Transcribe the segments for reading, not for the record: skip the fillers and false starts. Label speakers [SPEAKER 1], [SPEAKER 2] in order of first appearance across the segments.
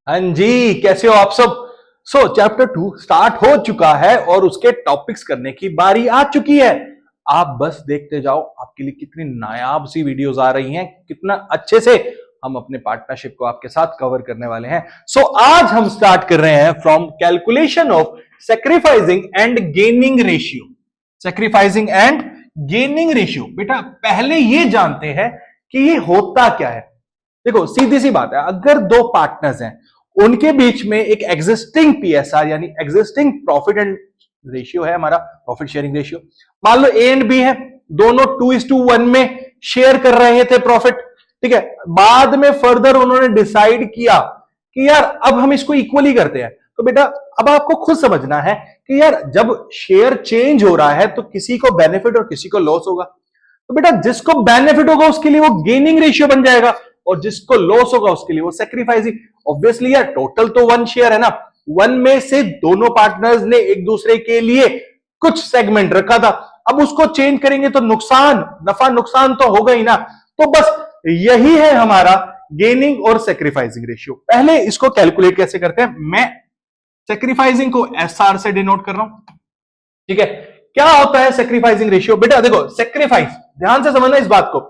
[SPEAKER 1] हाँ जी, कैसे हो आप सब। चैप्टर 2 स्टार्ट हो चुका है और उसके टॉपिक्स करने की बारी आ चुकी है। आप बस देखते जाओ, आपके लिए कितनी नायाब सी वीडियोस आ रही हैं, कितना अच्छे से हम अपने पार्टनरशिप को आपके साथ कवर करने वाले हैं। आज हम स्टार्ट कर रहे हैं from calculation of sacrificing and gaining ratio. Sacrificing and gaining ratio, बेटा पहले ये जानते हैं कि ये होता क्या है। देखो सीधी सी बात है, अगर दो पार्टनर्स हैं, उनके बीच में एक एग्जिस्टिंग पीएसआर यानी एग्जिस्टिंग प्रॉफिट एंड रेशियो है, हमारा प्रॉफिट शेयरिंग रेशियो। मान लो ए एंड बी है, दोनों 2:1 में शेयर कर रहे थे प्रॉफिट, ठीक है। बाद में फर्दर उन्होंने डिसाइड किया कि यार अब हम इसको इक्वली करते हैं। तो बेटा अब आपको खुद समझना है कि यार जब शेयर चेंज हो रहा है तो किसी को बेनिफिट और किसी को लॉस होगा। तो बेटा जिसको बेनिफिट होगा उसके लिए वो गेनिंग रेशियो बन जाएगा और जिसको लॉस होगा उसके लिए वो सेक्रीफाइसिंग। ऑब्वियसली यार टोटल तो 1 शेयर है ना, 1 में से दोनों पार्टनर्स ने एक दूसरे के लिए कुछ सेगमेंट रखा था, अब उसको चेंज करेंगे तो नुकसान नफा नुकसान तो होगा ही ना। तो बस यही है हमारा गेनिंग और सेक्रीफाइसिंग रेशियो। पहले इसको कैलकुलेट कैसे करते हैं, मैं सेक्रीफाइसिंग को एसआर से डिनोट कर रहा हूं, ठीक है। क्या होता है सेक्रीफाइसिंग रेशियो, बेटा देखो सेक्रीफाइस, ध्यान से समझना इस बात को।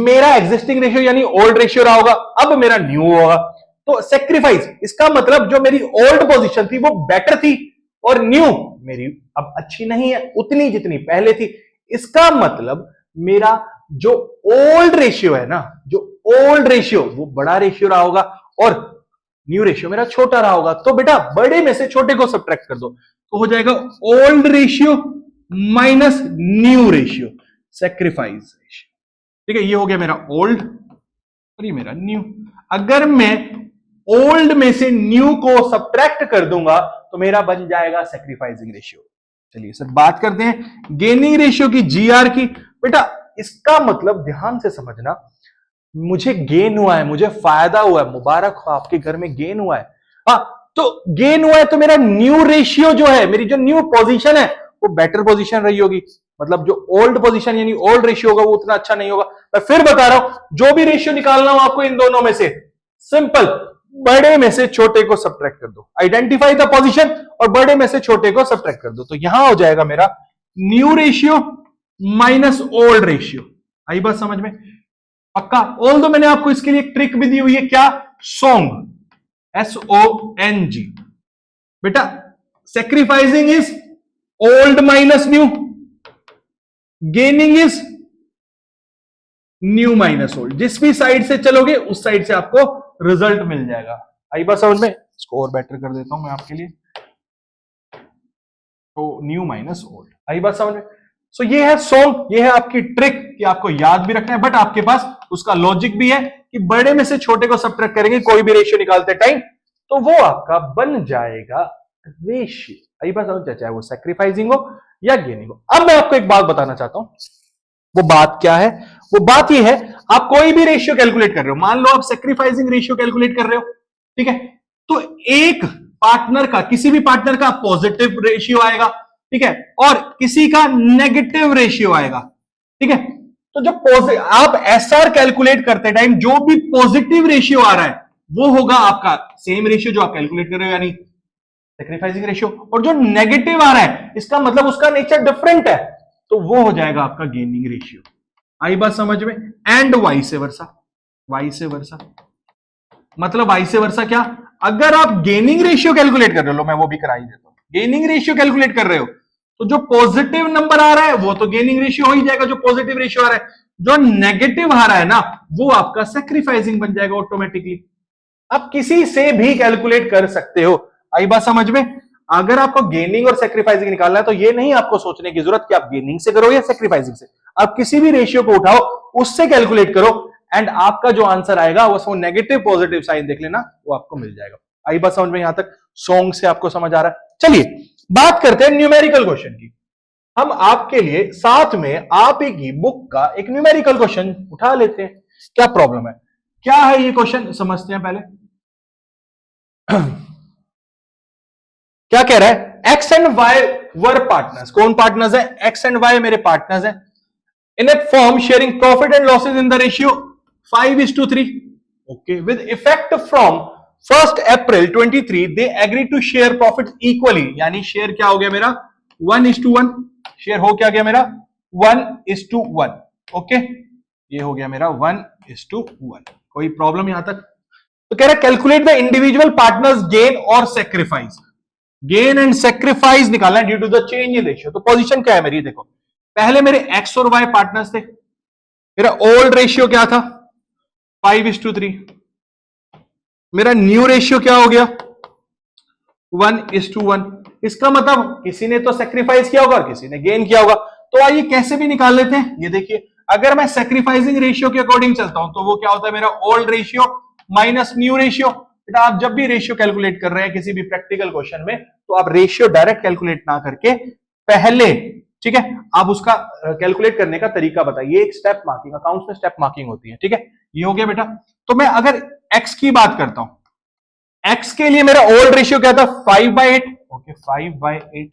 [SPEAKER 1] मेरा एग्जिस्टिंग रेशियो यानी ओल्ड रेशियो रहा होगा, अब मेरा न्यू होगा। तो सेक्रीफाइस इसका मतलब जो मेरी ओल्ड पोजीशन थी वो बेटर थी और न्यू मेरी अब अच्छी नहीं है उतनी जितनी पहले थी। इसका मतलब मेरा जो ओल्ड रेशियो है ना, जो ओल्ड रेशियो वो बड़ा रेशियो रहा होगा और न्यू रेशियो मेरा छोटा रहा होगा। तो बेटा बड़े में से छोटे को सब्ट्रैक्ट कर दो तो हो जाएगा old ratio minus new ratio, sacrifice ratio, ठीक है। ये हो गया मेरा ओल्ड और ये मेरा न्यू। अगर मैं ओल्ड में से न्यू को सब्ट्रैक्ट कर दूंगा तो मेरा बन जाएगा सेक्रीफाइसिंग रेशियो। चलिए सर बात करते हैं गेनिंग रेशियो की, जीआर की। बेटा इसका मतलब ध्यान से समझना, मुझे गेन हुआ है, मुझे फायदा हुआ है, मुबारक हो आपके घर में गेन हुआ है। हाँ तो गेन हुआ है तो मेरा न्यू रेशियो जो है, मेरी जो न्यू पोजीशन है वो बेटर पोजीशन रही होगी। मतलब जो ओल्ड पोजीशन यानी ओल्ड रेशियो होगा वो उतना अच्छा नहीं होगा। मैं फिर बता रहा हूं, जो भी रेशियो निकालना हो आपको इन दोनों में से, सिंपल बड़े में से छोटे को सब्ट्रैक्ट कर दो, आइडेंटिफाई द पोजीशन और बड़े में से छोटे को सब्ट्रैक्ट कर दो। तो यहां हो जाएगा मेरा new ratio minus old ratio. आई बात समझ में? पक्का? ऑल दो मैंने आपको इसके लिए एक ट्रिक भी दी हुई है, क्या? Song, SONG। बेटा sacrificing is old minus new, gaining is new minus old. जिस भी साइड से चलोगे उस साइड से आपको रिजल्ट मिल जाएगा। आई बात समझ में? इसको और बेटर कर देता हूं मैं आपके लिए, तो न्यू माइनस ओल्ड। आई बात समझ में? सो ये है सोंग, ये है आपकी ट्रिक कि आपको याद भी रखना है, बट आपके पास उसका लॉजिक भी है कि बड़े में से छोटे को सब्ट्रैक्ट करेंगे कोई भी रेशियो निकालते टाइम तो वो आपका बन जाएगा रेशियो। आई बात समझ, चाहे वो सेक्रीफाइसिंग हो या गेनिंग हो। अब मैं आपको एक बात बताना चाहता हूं, वो बात क्या है? वो बात ये है, आप कोई भी रेशियो कैलकुलेट कर रहे हो, मान लो आप सेक्रीफाइसिंग रेशियो कैलकुलेट कर रहे हो, ठीक है। तो एक पार्टनर का, किसी भी पार्टनर का पॉजिटिव रेशियो आएगा, ठीक है, और किसी का नेगेटिव रेशियो आएगा, ठीक है। तो जो आप एसआर कैलकुलेट करते टाइम जो भी पॉजिटिव रेशियो आ रहा है वो होगा आपका सेम रेशियो जो आप कैलकुलेट कर रहे हो यानी सेक्रीफाइसिंग रेशियो, और जो नेगेटिव आ रहा है इसका मतलब उसका नेचर डिफरेंट है तो वो हो जाएगा आपका गेनिंग रेशियो। आई बात समझ में? And vice versa, vice versa मतलब वाइस वर्सा क्या? अगर आप गेनिंग रेशियो कैलकुलेट कर रहे हो, मैं वो भी करा ही देता हूं, गेनिंग रेशियो कैलकुलेट कर रहे हो तो जो पॉजिटिव नंबर आ रहा है वो तो गेनिंग रेशियो हो ही जाएगा, जो पॉजिटिव रेशियो आ रहा है, जो नेगेटिव आ रहा है ना वो आपका सेक्रीफाइसिंग बन जाएगा ऑटोमेटिकली। आप किसी से भी कैलकुलेट कर सकते हो। आई बात समझ में? अगर आपको गेनिंग और सेक्रीफाइसिंग निकालना है तो ये नहीं आपको सोचने की जरूरत कि आप गेनिंग से करो या सेक्रीफाइसिंग से, आप किसी भी रेशियो को उठाओ उससे कैलकुलेट करो एंड आपका जो आंसर आएगा वो नेगेटिव पॉजिटिव साइन देख लेना, वो आपको मिल जाएगा। आई बात समझ में? यहां तक सॉन्ग से आपको समझ आ रहा है? चलिए बात करते हैं न्यूमेरिकल क्वेश्चन की। हम आपके लिए साथ में आप ही की बुक का एक न्यूमेरिकल क्वेश्चन उठा लेते हैं, क्या प्रॉब्लम है? क्या है ये क्वेश्चन, समझते हैं पहले। क्या कह रहा है? X and Y were partners. कौन पार्टनर्स है? एक्स एंड वाई मेरे पार्टनर्स हैं। In a firm sharing profit and losses in the ratio 5:3, okay, with effect from 1 April 23 they agree to share profit equally, यानी share क्या हो गया मेरा 1:1, share हो क्या गया मेरा 1:1। ओके, ये हो गया मेरा 1:1। कोई प्रॉब्लम यहां तक? तो कह रहा है calculate the individual partners gain और सेक्रीफाइस, गेन एंड सेक्रीफाइस निकालना है due to the change in ratio. तो पोजीशन क्या है मेरी, देखो पहले मेरे एक्स और वाई पार्टनर्स थे, मेरा ओल्ड रेशियो क्या था 5:3, मेरा न्यू रेशियो क्या हो गया 1:1। इसका मतलब किसी ने तो सेक्रीफाइस किया होगा और किसी ने गेन किया होगा। तो आइए कैसे भी निकाल लेते हैं। ये देखिए, अगर मैं सेक्रीफाइसिंग रेशियो के अकॉर्डिंग चलता हूं तो वो क्या होता है मेरा old ratio minus new ratio. बेटा आप जब भी रेशियो कैलकुलेट कर रहे हैं किसी भी प्रैक्टिकल क्वेश्चन में, तो आप रेशियो डायरेक्ट कैलकुलेट ना करके पहले, ठीक है, आप उसका कैलकुलेट करने का तरीका बताइए। एक स्टेप मार्किंग, अकाउंट्स में स्टेप मार्किंग होती है, ठीक है। ये हो गया बेटा। तो मैं अगर एक्स की बात करता हूं, एक्स के लिए मेरा ओल्ड रेशियो क्या था 5/8। ओके, 5/8।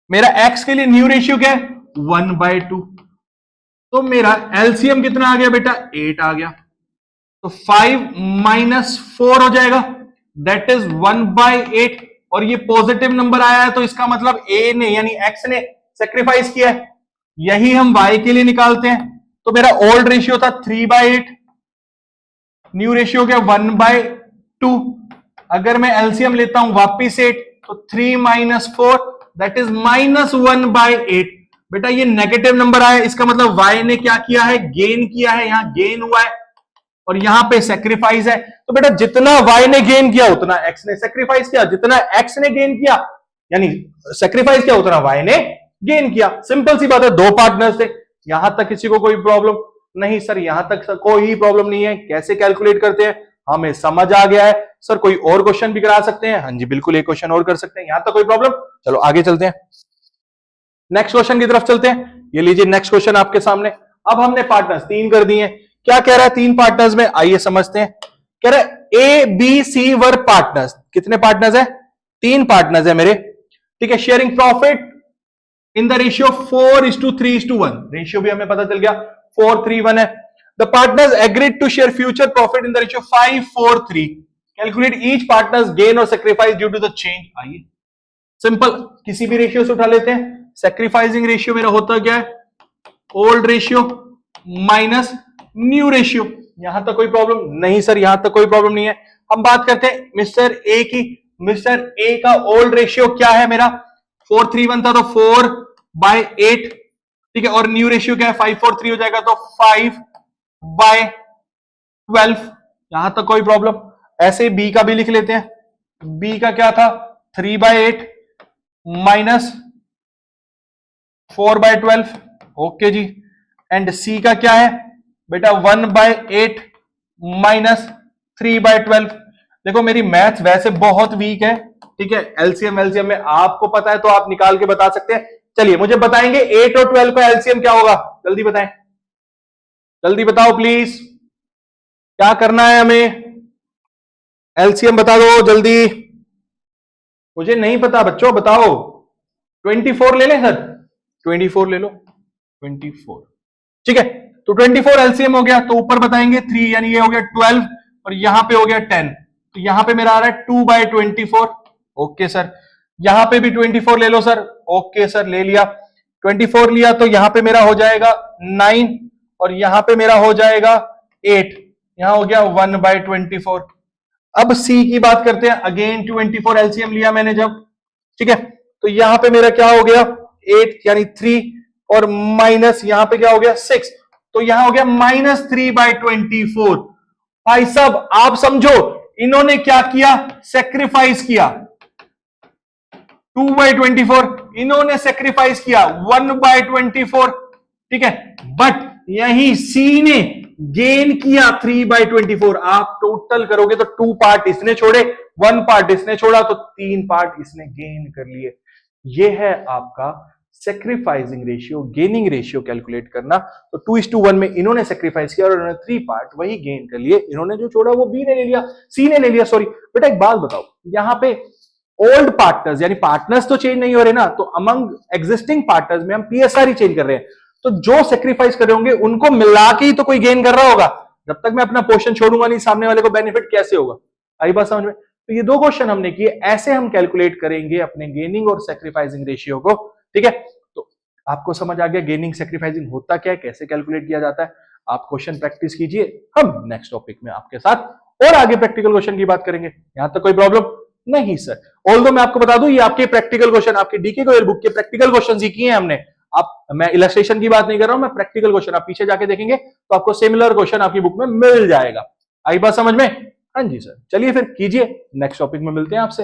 [SPEAKER 1] मेरा एक्स के लिए न्यू रेशियो क्या है 1/2। तो मेरा एलसीएम कितना आ गया बेटा 8 आ गया। तो 5 - 4 हो जाएगा, दैट इज 1/8। और ये पॉजिटिव नंबर आया है तो इसका मतलब ए ने यानी एक्स ने सेक्रीफाइस किया है। यही हम वाई के लिए निकालते हैं। तो मेरा ओल्ड रेशियो था 3/8, न्यू रेशियो क्या 1/2। अगर मैं एलसीएम लेता हूं वापिस 8, तो 3 - 4 दैट इज -1/8। बेटा ये नेगेटिव नंबर आया, इसका मतलब वाई ने क्या किया है गेन किया है, यहां गेन हुआ है और यहां पे सेक्रीफाइस है। तो बेटा जितना वाई ने गेन किया उतना एक्स ने सेक्रीफाइस किया, जितना एक्स ने गेन किया यानी सेक्रीफाइस किया उतना वाई ने गेन किया। सिंपल सी बात है, दो पार्टनर्स थे। यहां तक किसी को कोई प्रॉब्लम नहीं? सर यहां तक सर कोई प्रॉब्लम नहीं है। कैसे कैलकुलेट करते हैं हमें समझ आ गया है। सर कोई और क्वेश्चन भी करा सकते हैं? हाँ जी बिल्कुल, एक क्वेश्चन और कर सकते हैं। यहां तक कोई प्रॉब्लम? चलो आगे चलते हैं, नेक्स्ट क्वेश्चन की तरफ चलते हैं। ये लीजिए नेक्स्ट क्वेश्चन आपके सामने। अब हमने पार्टनर्स 3 कर दिए। क्या कह रहा है 3 पार्टनर्स में, आइए समझते हैं। कह रहा है A B C were partners. कितने पार्टनर्स है 3 पार्टनर्स है मेरे, ठीक है। Sharing profit in the ratio 4:3:1। Ratio भी हमें पता चल गया 4:3:1 है। The partners agreed to share future profit in the ratio 5:4:3। Calculate each partners gain और sacrifice due to the change. आइए सिंपल किसी भी रेशियो से उठा लेते हैं। सेक्रीफाइसिंग रेशियो मेरा होता क्या है old ratio minus new ratio. यहां तक कोई प्रॉब्लम नहीं? सर यहां तक कोई प्रॉब्लम नहीं है। हम बात करते हैं मिस्टर ए की। मिस्टर ए का ओल्ड रेशियो क्या है मेरा 4:3:1 था, तो 4/8, ठीक है। और न्यू रेशियो क्या है 5:4:3 हो जाएगा, तो 5/12। यहां तक कोई प्रॉब्लम? ऐसे बी का भी लिख लेते हैं। बी का क्या था 3/8 माइनस 4/12। ओके जी। एंड सी का क्या है बेटा 1/8 माइनस 3/12। देखो मेरी मैथ वैसे बहुत वीक है, ठीक है। एलसीएम एलसीएम में आपको पता है तो आप निकाल के बता सकते हैं। चलिए मुझे बताएंगे 8 और 12 का एलसीएम क्या होगा, जल्दी बताएं, जल्दी बताओ प्लीज। क्या करना है हमें, एलसीएम बता दो जल्दी। मुझे नहीं पता बच्चों, बताओ। 24 ले लें सर, 24 ले लो, 24, ठीक है। तो 24 एलसीएम हो गया, तो ऊपर बताएंगे 3 यानी ये हो गया 12 और यहां पे हो गया 10। तो यहां पे मेरा आ रहा है 2/24। Okay sir. यहां पे भी 24 ले लो सर। ओके सर ले लिया। 24 लिया तो यहां पे मेरा हो जाएगा 9 और यहां पे मेरा हो जाएगा 8। यहां हो गया 1/24। अब सी की बात करते हैं। अगेन 24 एलसीएम लिया मैंने जब, ठीक है। तो यहां पे मेरा क्या हो गया 8 यानी 3 और माइनस यहां पे क्या हो गया 6, तो यहां हो गया -3/24। भाई साहब आप समझो इन्होंने क्या किया सेक्रीफाइस किया 2/24, इन्होंने सेक्रीफाइस किया 1/24, ठीक है। बट यही सी ने गेन किया 3/24। आप टोटल करोगे तो 2 पार्ट इसने छोड़े, 1 पार्ट इसने छोड़ा, तो 3 पार्ट इसने गेन कर लिए। ये है आपका sacrificing ratio, gaining ratio calculate करना। तो 2:1 में इन्होंने सेक्रीफाइस किया और इन्होंने 3 पार्ट वही गेन कर लिए। इन्होंने जो छोड़ा वो बी ने ले लिया, सी ने ले लिया, सॉरी। बेटा एक बात बताओ, यहां पे ओल्ड पार्टनर्स यानी पार्टनर्स तो चेंज नहीं हो रहे ना, तो अमंग एग्जिस्टिंग पार्टनर्स में हम पीएसआर ही चेंज कर रहे हैं। तो जो सेक्रीफाइस कर रहे होंगे उनको मिला के ही तो कोई गेन कर रहा होगा। जब तक मैं अपना पोर्शन छोड़ूंगा नहीं, सामने वाले को बेनिफिट कैसे होगा? आई बात समझ में? तो ये 2 क्वेश्चन हमने किए, ऐसे हम कैलकुलेट करेंगे अपने गेनिंग और सैक्रिफाइसिंग रेशियो को। ठीक है, तो आपको समझ आ गया गेनिंग सैक्रिफाइसिंग होता क्या है, कैसे कैलकुलेट किया जाता है। आप क्वेश्चन प्रैक्टिस कीजिए, हम नेक्स्ट टॉपिक में आपके साथ और आगे प्रैक्टिकल क्वेश्चन की बात करेंगे। यहां तक कोई प्रॉब्लम नहीं सर? ऑल्दो मैं आपको बता दूं, ये आपके प्रैक्टिकल क्वेश्चन, आपके डीके गोयल बुक के प्रैक्टिकल क्वेश्चन ही किए हैं हमने। आप, मैं इलस्ट्रेशन की बात नहीं कर रहा हूं, मैं प्रैक्टिकल क्वेश्चन, आप पीछे जाके देखेंगे तो आपको सिमिलर क्वेश्चन आपकी बुक में मिल जाएगा। आई बात समझ में? हाँ जी सर, चलिए फिर कीजिए, नेक्स्ट टॉपिक में मिलते हैं आपसे।